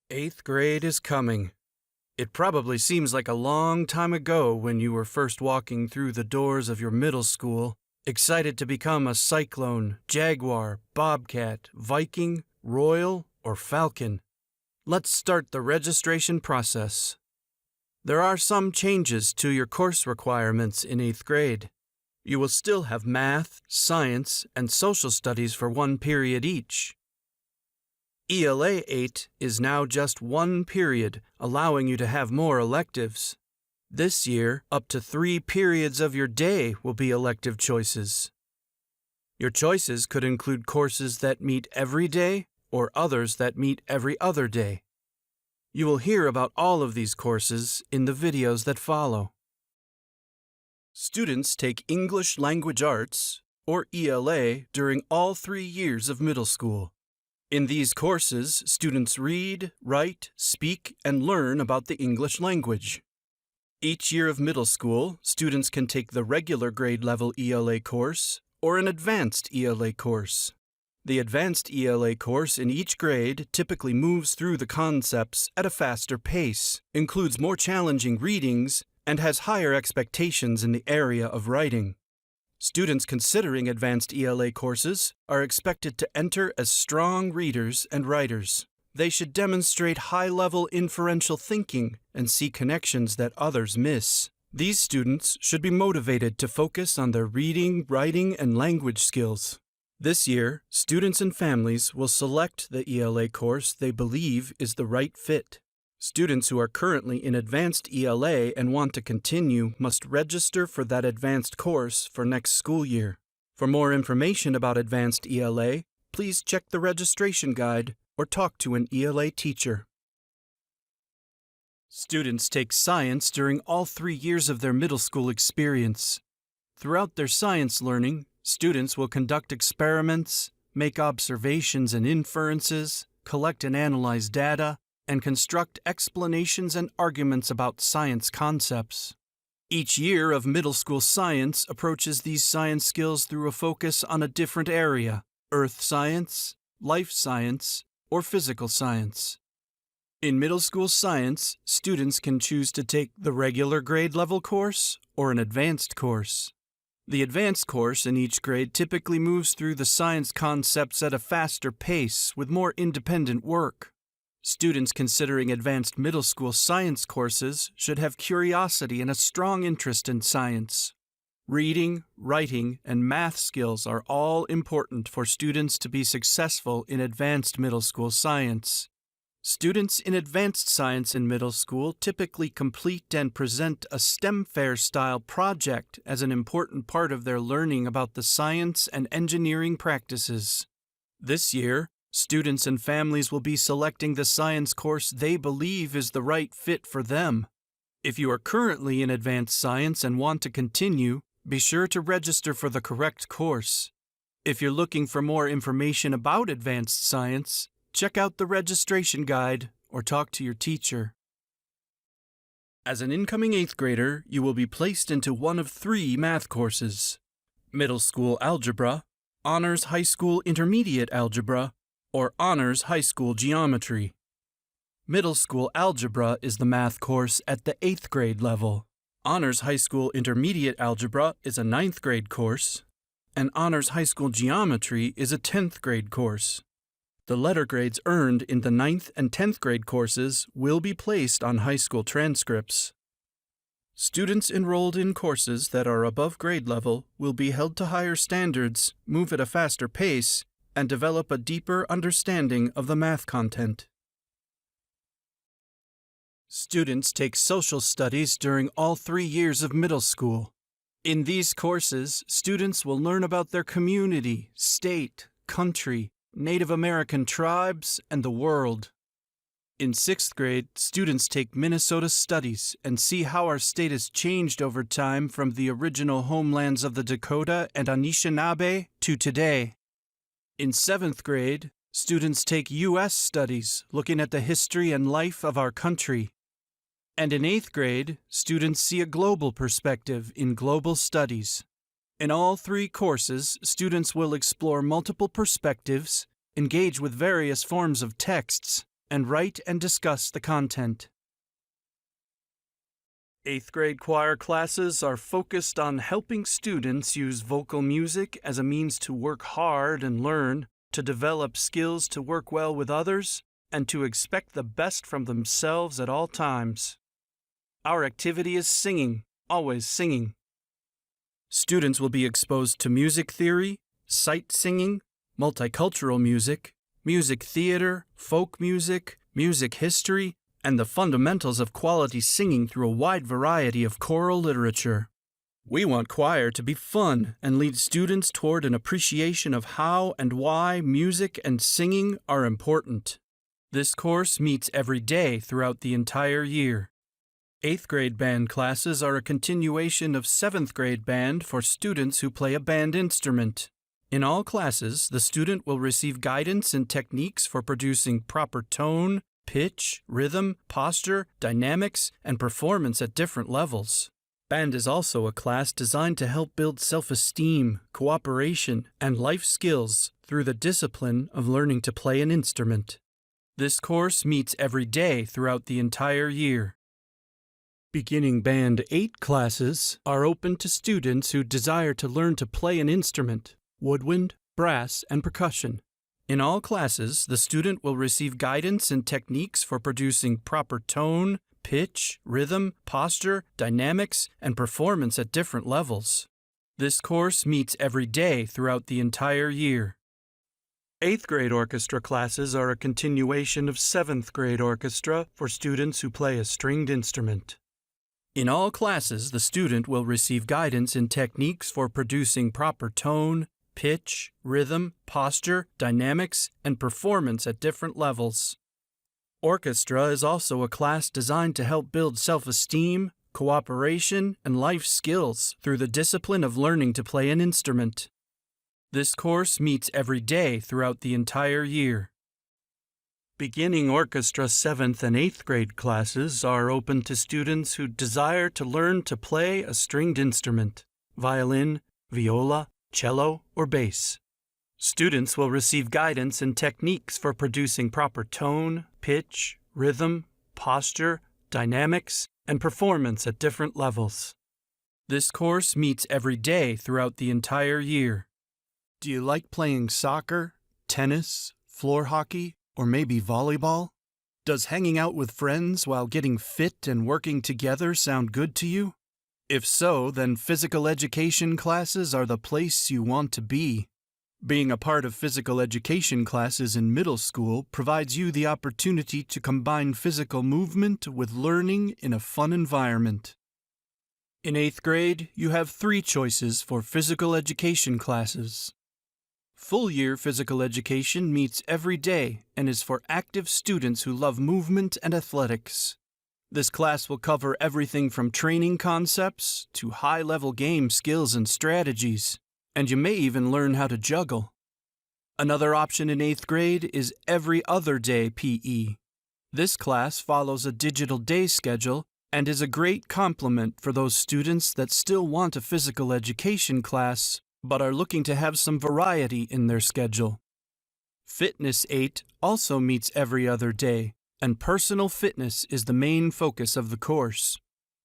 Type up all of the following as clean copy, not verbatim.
Eighth grade is coming. It probably seems like a long time ago when you were first walking through the doors of your middle school, excited to become a Cyclone, Jaguar, Bobcat, Viking, Royal, or Falcon. Let's start the registration process. There are some changes to your course requirements in eighth grade. You will still have math, science, and social studies for one period each. ELA 8 is now just one period, allowing you to have more electives. This year, up to 3 periods of your day will be elective choices. Your choices could include courses that meet every day or others that meet every other day. You will hear about all of these courses in the videos that follow. Students take English Language Arts, or ELA, during all 3 years of middle school. In these courses, students read, write, speak, and learn about the English language. Each year of middle school, students can take the regular grade level ELA course or an advanced ELA course. The advanced ELA course in each grade typically moves through the concepts at a faster pace, includes more challenging readings, and has higher expectations in the area of writing. Students considering advanced ELA courses are expected to enter as strong readers and writers. They should demonstrate high-level inferential thinking and see connections that others miss. These students should be motivated to focus on their reading, writing, and language skills. This year, students and families will select the ELA course they believe is the right fit. Students who are currently in advanced ELA and want to continue must register for that advanced course for next school year. For more information about advanced ELA, please check the registration guide or talk to an ELA teacher. Students take science during all 3 years of their middle school experience. Throughout their science learning, students will conduct experiments, make observations and inferences, collect and analyze data, and construct explanations and arguments about science concepts. Each year of middle school science approaches these science skills through a focus on a different area: earth science, life science, or physical science. In middle school science, students can choose to take the regular grade level course or an advanced course. The advanced course in each grade typically moves through the science concepts at a faster pace with more independent work. Students considering advanced middle school science courses should have curiosity and a strong interest in science. Reading, writing, and math skills are all important for students to be successful in advanced middle school science. Students in advanced science in middle school typically complete and present a STEM fair-style project as an important part of their learning about the science and engineering practices. This year, students and families will be selecting the science course they believe is the right fit for them. If you are currently in advanced science and want to continue, be sure to register for the correct course. If you're looking for more information about advanced science, check out the registration guide or talk to your teacher. As an incoming 8th grader, you will be placed into one of 3 math courses: Middle School Algebra, Honors High School Intermediate Algebra, or Honors High School Geometry. Middle School Algebra is the math course at the 8th grade level. Honors High School Intermediate Algebra is a 9th grade course, and Honors High School Geometry is a 10th grade course. The letter grades earned in the 9th and 10th grade courses will be placed on high school transcripts. Students enrolled in courses that are above grade level will be held to higher standards, move at a faster pace, and develop a deeper understanding of the math content. Students take social studies during all 3 years of middle school. In these courses, students will learn about their community, state, country, Native American tribes, and the world. In 6th grade, students take Minnesota Studies and see how our state has changed over time from the original homelands of the Dakota and Anishinaabe to today. In 7th grade, students take U.S. Studies, looking at the history and life of our country. And in 8th grade, students see a global perspective in Global Studies. In all 3 courses, students will explore multiple perspectives, engage with various forms of texts, and write and discuss the content. 8th grade choir classes are focused on helping students use vocal music as a means to work hard and learn, to develop skills to work well with others, and to expect the best from themselves at all times. Our activity is singing, always singing. Students will be exposed to music theory, sight singing, multicultural music, music theater, folk music, music history, and the fundamentals of quality singing through a wide variety of choral literature. We want choir to be fun and lead students toward an appreciation of how and why music and singing are important. This course meets every day throughout the entire year. 8th grade band classes are a continuation of 7th grade band for students who play a band instrument. In all classes, the student will receive guidance and techniques for producing proper tone, pitch, rhythm, posture, dynamics, and performance at different levels. Band is also a class designed to help build self-esteem, cooperation, and life skills through the discipline of learning to play an instrument. This course meets every day throughout the entire year. Beginning Band 8 classes are open to students who desire to learn to play an instrument, woodwind, brass, and percussion. In all classes, the student will receive guidance and techniques for producing proper tone, pitch, rhythm, posture, dynamics, and performance at different levels. This course meets every day throughout the entire year. 8th grade orchestra classes are a continuation of 7th grade orchestra for students who play a stringed instrument. In all classes, the student will receive guidance and techniques for producing proper tone, pitch, rhythm, posture, dynamics, and performance at different levels. Orchestra is also a class designed to help build self-esteem, cooperation, and life skills through the discipline of learning to play an instrument. This course meets every day throughout the entire year. Beginning orchestra 7th and 8th grade classes are open to students who desire to learn to play a stringed instrument, violin, viola, cello, or bass. Students will receive guidance and techniques for producing proper tone, pitch, rhythm, posture, dynamics, and performance at different levels. This course meets every day throughout the entire year. Do you like playing soccer, tennis, floor hockey, or maybe volleyball? Does hanging out with friends while getting fit and working together sound good to you? If so, then physical education classes are the place you want to be. Being a part of physical education classes in middle school provides you the opportunity to combine physical movement with learning in a fun environment. In 8th grade, you have 3 choices for physical education classes. Full-year physical education meets every day and is for active students who love movement and athletics. This class will cover everything from training concepts to high-level game skills and strategies, and you may even learn how to juggle. Another option in 8th grade is Every Other Day PE. This class follows a digital day schedule and is a great complement for those students that still want a physical education class but are looking to have some variety in their schedule. Fitness 8 also meets every other day, and personal fitness is the main focus of the course.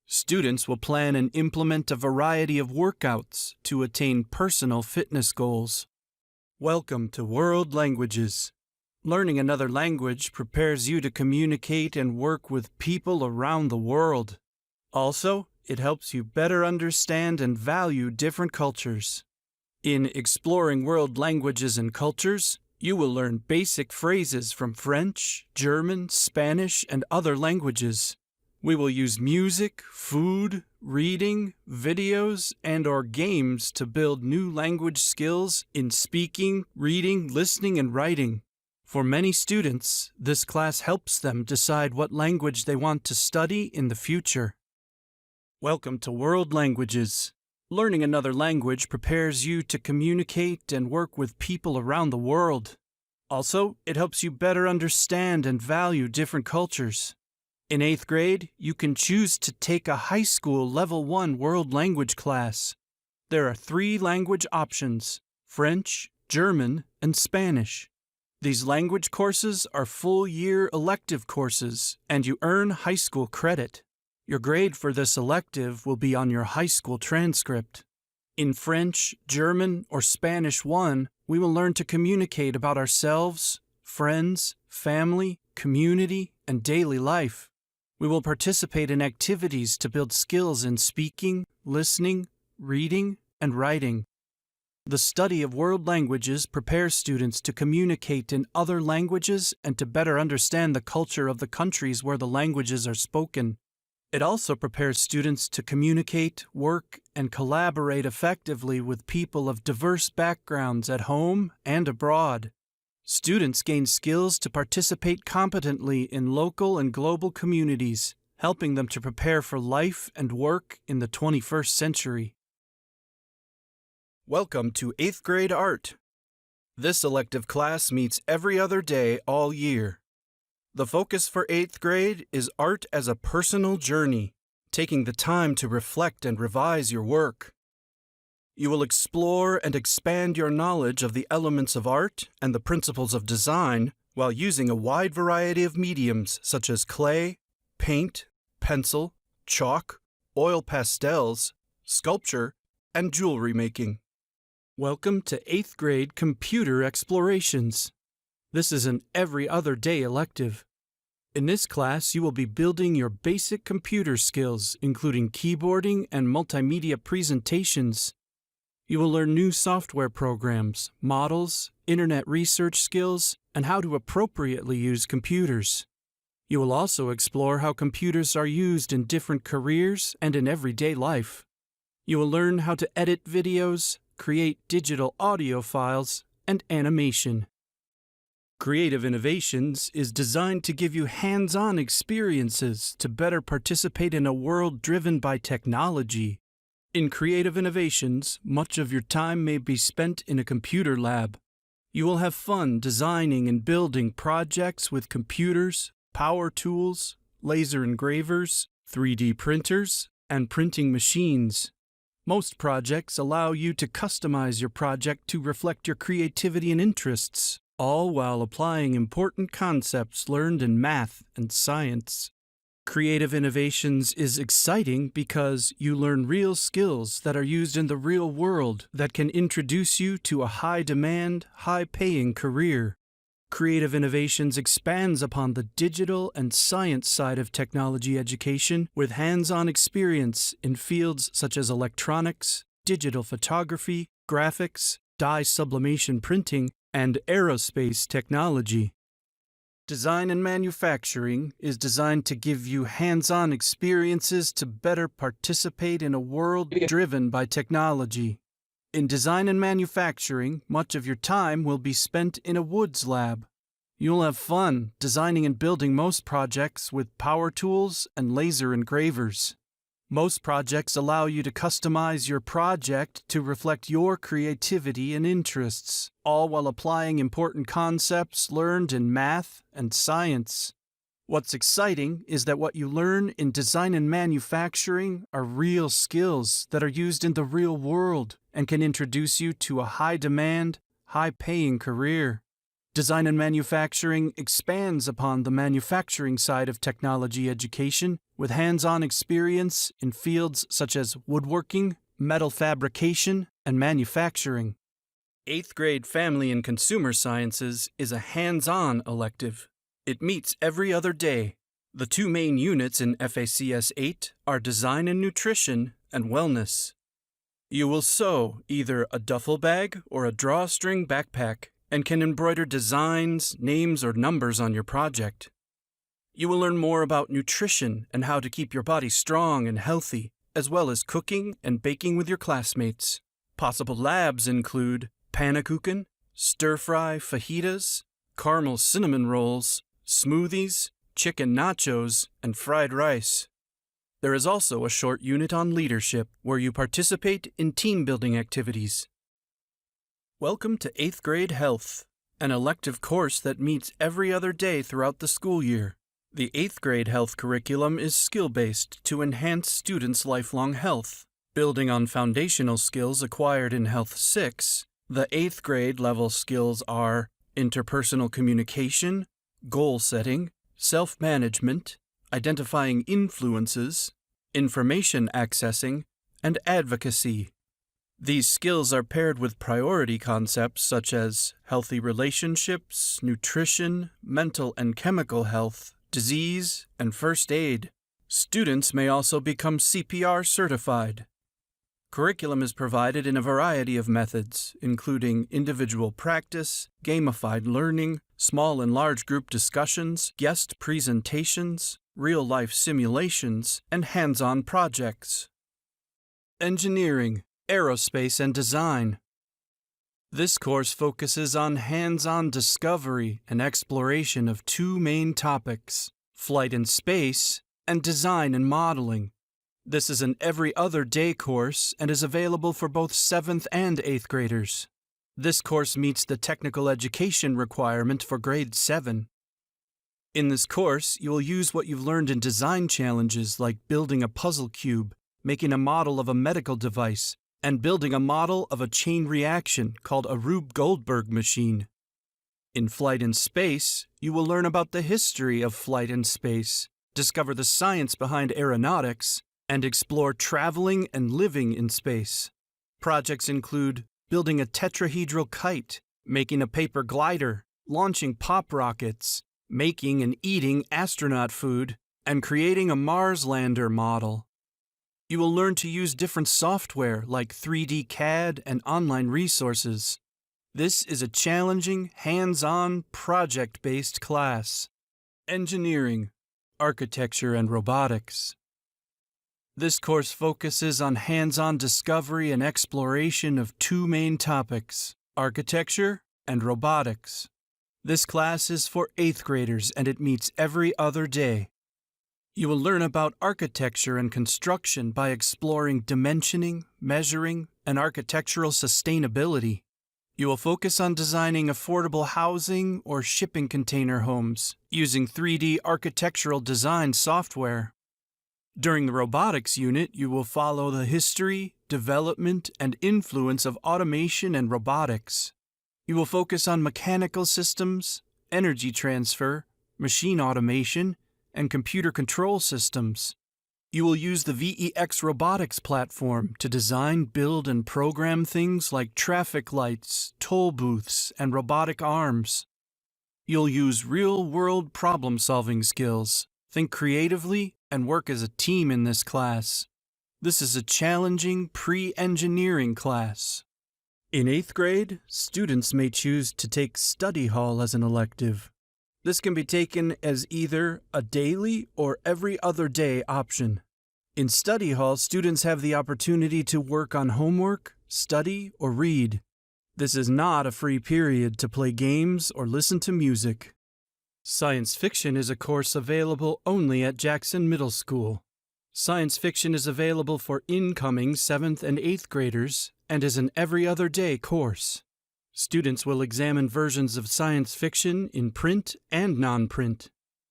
Students will plan and implement a variety of workouts to attain personal fitness goals. Welcome to World Languages. Learning another language prepares you to communicate and work with people around the world. Also, it helps you better understand and value different cultures. In Exploring World Languages and Cultures, you will learn basic phrases from French, German, Spanish, and other languages. We will use music, food, reading, videos, and/or games to build new language skills in speaking, reading, listening, and writing. For many students, this class helps them decide what language they want to study in the future. Welcome to World Languages. Learning another language prepares you to communicate and work with people around the world. Also, it helps you better understand and value different cultures. In 8th grade, you can choose to take a high school Level 1 World Language class. There are 3 language options: French, German, and Spanish. These language courses are full-year elective courses, and you earn high school credit. Your grade for this elective will be on your high school transcript. In French, German, or Spanish 1, we will learn to communicate about ourselves, friends, family, community, and daily life. We will participate in activities to build skills in speaking, listening, reading, and writing. The study of world languages prepares students to communicate in other languages and to better understand the culture of the countries where the languages are spoken. It also prepares students to communicate, work, and collaborate effectively with people of diverse backgrounds at home and abroad. Students gain skills to participate competently in local and global communities, helping them to prepare for life and work in the 21st century. Welcome to 8th grade art. This elective class meets every other day all year. The focus for 8th grade is art as a personal journey, taking the time to reflect and revise your work. You will explore and expand your knowledge of the elements of art and the principles of design while using a wide variety of mediums such as clay, paint, pencil, chalk, oil pastels, sculpture, and jewelry making. Welcome to 8th grade Computer Explorations. This is an every other day elective. In this class, you will be building your basic computer skills, including keyboarding and multimedia presentations. You will learn new software programs, models, internet research skills, and how to appropriately use computers. You will also explore how computers are used in different careers and in everyday life. You will learn how to edit videos, create digital audio files, and animation. Creative Innovations is designed to give you hands-on experiences to better participate in a world driven by technology. In Creative Innovations, much of your time may be spent in a computer lab. You will have fun designing and building projects with computers, power tools, laser engravers, 3D printers, and printing machines. Most projects allow you to customize your project to reflect your creativity and interests, all while applying important concepts learned in math and science. Creative Innovations is exciting because you learn real skills that are used in the real world that can introduce you to a high-demand, high-paying career. Creative Innovations expands upon the digital and science side of technology education with hands-on experience in fields such as electronics, digital photography, graphics, dye sublimation printing, and aerospace technology. Design and Manufacturing is designed to give you hands-on experiences to better participate in a world driven by technology. In Design and Manufacturing, much of your time will be spent in a woods lab. You'll have fun designing and building most projects with power tools and laser engravers. Most projects allow you to customize your project to reflect your creativity and interests, all while applying important concepts learned in math and science. What's exciting is that what you learn in Design and Manufacturing are real skills that are used in the real world and can introduce you to a high-demand, high-paying career. Design and Manufacturing expands upon the manufacturing side of technology education with hands-on experience in fields such as woodworking, metal fabrication, and manufacturing. 8th grade Family and Consumer Sciences is a hands-on elective. It meets every other day. The two main units in FACS 8 are Design and Nutrition and Wellness. You will sew either a duffel bag or a drawstring backpack and can embroider designs, names, or numbers on your project. You will learn more about nutrition and how to keep your body strong and healthy, as well as cooking and baking with your classmates. Possible labs include pannkuchen, stir-fry fajitas, caramel cinnamon rolls, smoothies, chicken nachos, and fried rice. There is also a short unit on leadership where you participate in team-building activities. Welcome to 8th grade Health, an elective course that meets every other day throughout the school year. The 8th grade health curriculum is skill-based to enhance students' lifelong health. Building on foundational skills acquired in Health 6, the 8th grade level skills are interpersonal communication, goal setting, self-management, identifying influences, information accessing, and advocacy. These skills are paired with priority concepts such as healthy relationships, nutrition, mental and chemical health, disease, and first aid. Students may also become CPR certified. Curriculum is provided in a variety of methods, including individual practice, gamified learning, small and large group discussions, guest presentations, real-life simulations, and hands-on projects. Engineering, Aerospace and Design. This course focuses on hands-on discovery and exploration of two main topics, flight in space and design and modeling. This is an every other day course and is available for both 7th and 8th graders. This course meets the technical education requirement for grade 7. In this course, you will use what you've learned in design challenges like building a puzzle cube, making a model of a medical device, and building a model of a chain reaction called a Rube Goldberg machine. In Flight in Space, you will learn about the history of flight in space, discover the science behind aeronautics, and explore traveling and living in space. Projects include building a tetrahedral kite, making a paper glider, launching pop rockets, making and eating astronaut food, and creating a Mars lander model. You will learn to use different software like 3D CAD and online resources. This is a challenging, hands-on, project-based class. Engineering, Architecture and Robotics. This course focuses on hands-on discovery and exploration of two main topics, architecture and robotics. This class is for 8th graders and it meets every other day. You will learn about architecture and construction by exploring dimensioning, measuring, and architectural sustainability. You will focus on designing affordable housing or shipping container homes using 3D architectural design software. During the robotics unit, you will follow the history, development, and influence of automation and robotics. You will focus on mechanical systems, energy transfer, machine automation, and computer control systems. You will use the VEX robotics platform to design, build, and program things like traffic lights, toll booths, and robotic arms. You'll use real-world problem-solving skills, think creatively, and work as a team in this class. This is a challenging pre-engineering class. In 8th grade, students may choose to take study hall as an elective. This can be taken as either a daily or every other day option. In study hall, students have the opportunity to work on homework, study, or read. This is not a free period to play games or listen to music. Science fiction is a course available only at Jackson Middle School. Science fiction is available for incoming 7th and 8th graders and is an every other day course. Students will examine versions of science fiction in print and non-print.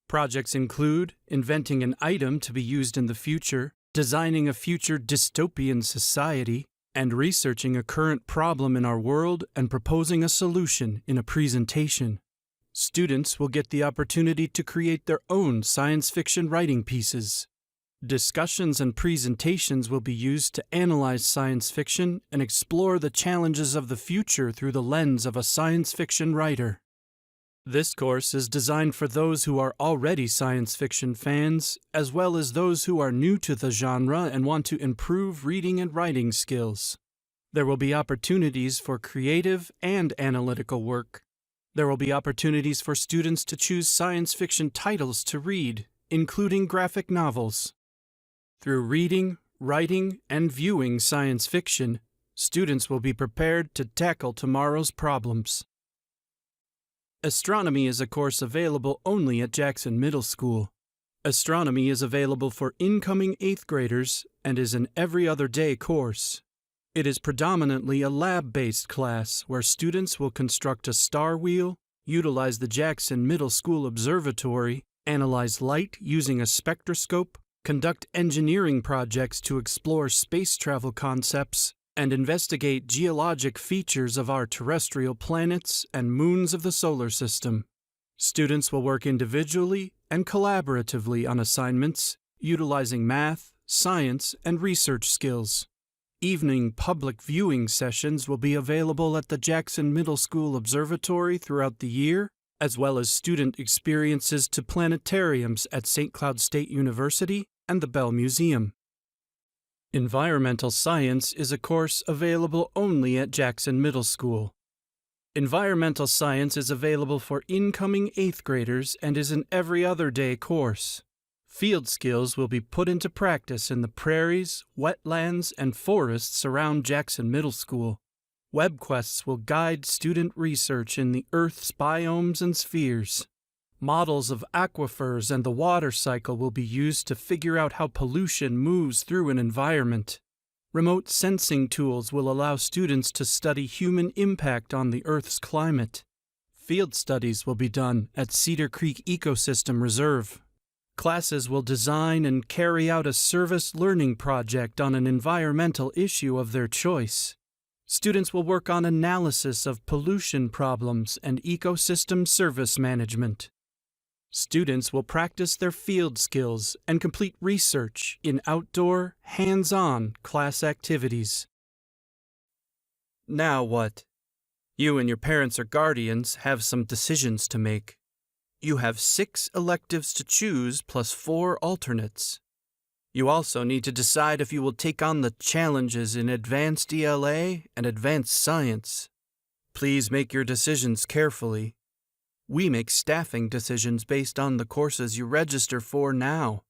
Projects include inventing an item to be used in the future, designing a future dystopian society, and researching a current problem in our world and proposing a solution in a presentation. Students will get the opportunity to create their own science fiction writing pieces. Discussions and presentations will be used to analyze science fiction and explore the challenges of the future through the lens of a science fiction writer. This course is designed for those who are already science fiction fans, as well as those who are new to the genre and want to improve reading and writing skills. There will be opportunities for creative and analytical work. There will be opportunities for students to choose science fiction titles to read, including graphic novels. Through reading, writing, and viewing science fiction, students will be prepared to tackle tomorrow's problems. Astronomy is a course available only at Jackson Middle School. Astronomy is available for incoming 8th graders and is an every other day course. It is predominantly a lab-based class where students will construct a star wheel, utilize the Jackson Middle School Observatory, analyze light using a spectroscope, conduct engineering projects to explore space travel concepts, and investigate geologic features of our terrestrial planets and moons of the solar system. Students will work individually and collaboratively on assignments, utilizing math, science, and research skills. Evening public viewing sessions will be available at the Jackson Middle School Observatory throughout the year, as well as student experiences to planetariums at St. Cloud State University and the Bell Museum. Environmental Science is a course available only at Jackson Middle School. Environmental Science is available for incoming 8th graders and is an every other day course. Field skills will be put into practice in the prairies, wetlands, and forests around Jackson Middle School. WebQuests will guide student research in the Earth's biomes and spheres. Models of aquifers and the water cycle will be used to figure out how pollution moves through an environment. Remote sensing tools will allow students to study human impact on the Earth's climate. Field studies will be done at Cedar Creek Ecosystem Reserve. Classes will design and carry out a service learning project on an environmental issue of their choice. Students will work on analysis of pollution problems and ecosystem service management. Students will practice their field skills and complete research in outdoor, hands-on class activities. Now what? You and your parents or guardians have some decisions to make. You have 6 electives to choose plus 4 alternates. You also need to decide if you will take on the challenges in Advanced ELA and Advanced Science. Please make your decisions carefully. We make staffing decisions based on the courses you register for now.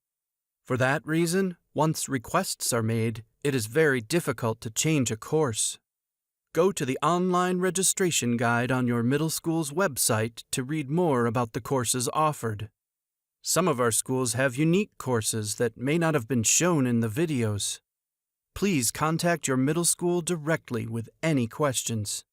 For that reason, once requests are made, it is very difficult to change a course. Go to the online registration guide on your middle school's website to read more about the courses offered. Some of our schools have unique courses that may not have been shown in the videos. Please contact your middle school directly with any questions.